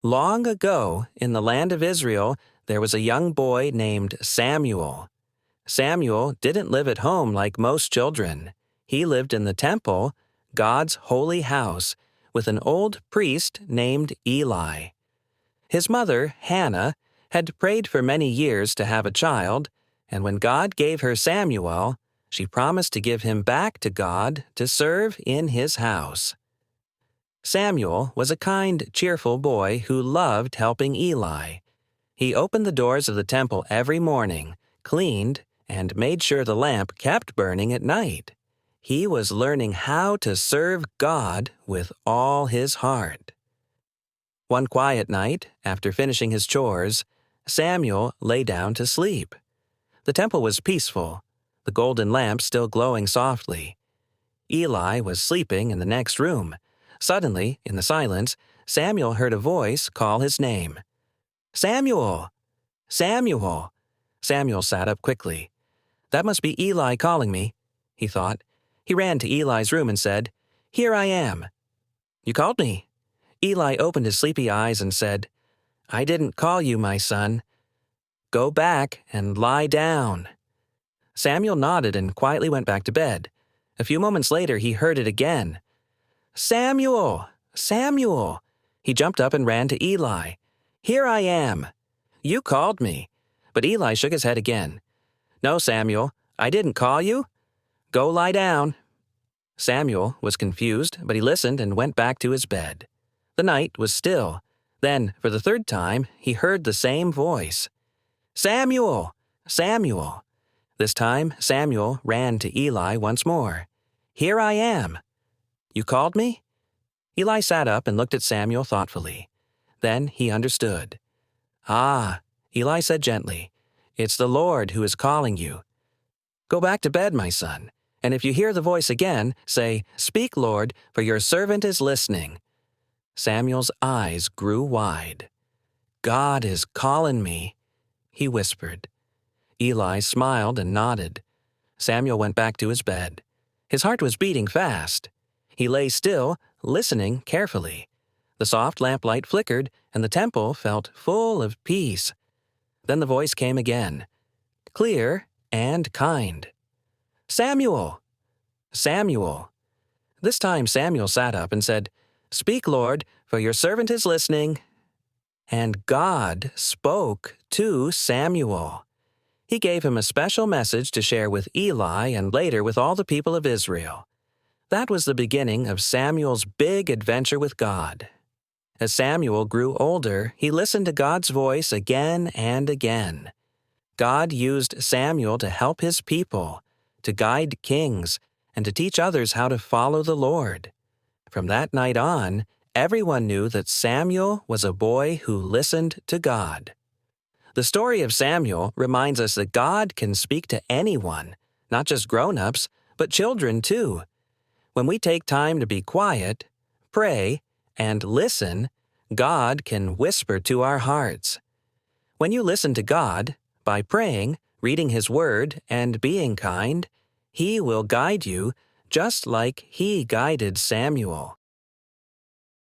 Long ago, in the land of Israel, there was a young boy named Samuel. Samuel didn't live at home like most children. He lived in the temple, God's holy house, with an old priest named Eli. His mother, Hannah, had prayed for many years to have a child, and when God gave her Samuel, she promised to give him back to God to serve in his house. Samuel was a kind, cheerful boy who loved helping Eli. He opened the doors of the temple every morning, cleaned, and made sure the lamp kept burning at night. He was learning how to serve God with all his heart. One quiet night, after finishing his chores, Samuel lay down to sleep. The temple was peaceful, the golden lamp still glowing softly. Eli was sleeping in the next room. Suddenly, in the silence, Samuel heard a voice call his name. "Samuel! Samuel!" Samuel sat up quickly. "That must be Eli calling me," he thought. He ran to Eli's room and said, "Here I am." "You called me?" Eli opened his sleepy eyes and said, "I didn't call you, my son. Go back and lie down." Samuel nodded and quietly went back to bed. A few moments later, he heard it again. "Samuel! Samuel!" He jumped up and ran to Eli. "Here I am. You called me." But Eli shook his head again. "No, Samuel, I didn't call you. Go lie down." Samuel was confused, but he listened and went back to his bed. The night was still. Then, for the third time, he heard the same voice. "Samuel! Samuel!" This time, Samuel ran to Eli once more. "Here I am. You called me?" Eli sat up and looked at Samuel thoughtfully. Then he understood. "Ah," Eli said gently, "it's the Lord who is calling you. Go back to bed, my son, and if you hear the voice again, say, 'Speak, Lord, for your servant is listening.'" Samuel's eyes grew wide. "God is calling me," he whispered. Eli smiled and nodded. Samuel went back to his bed. His heart was beating fast. He lay still, listening carefully. The soft lamplight flickered, and the temple felt full of peace. Then the voice came again, clear and kind. "Samuel! Samuel!" This time Samuel sat up and said, "Speak, Lord, for your servant is listening." And God spoke to Samuel. He gave him a special message to share with Eli and later with all the people of Israel. That was the beginning of Samuel's big adventure with God. As Samuel grew older, he listened to God's voice again and again. God used Samuel to help his people, to guide kings, and to teach others how to follow the Lord. From that night on, everyone knew that Samuel was a boy who listened to God. The story of Samuel reminds us that God can speak to anyone, not just grown-ups, but children too. When we take time to be quiet, pray, and listen, God can whisper to our hearts. When you listen to God, by praying, reading His Word, and being kind, He will guide you just like He guided Samuel.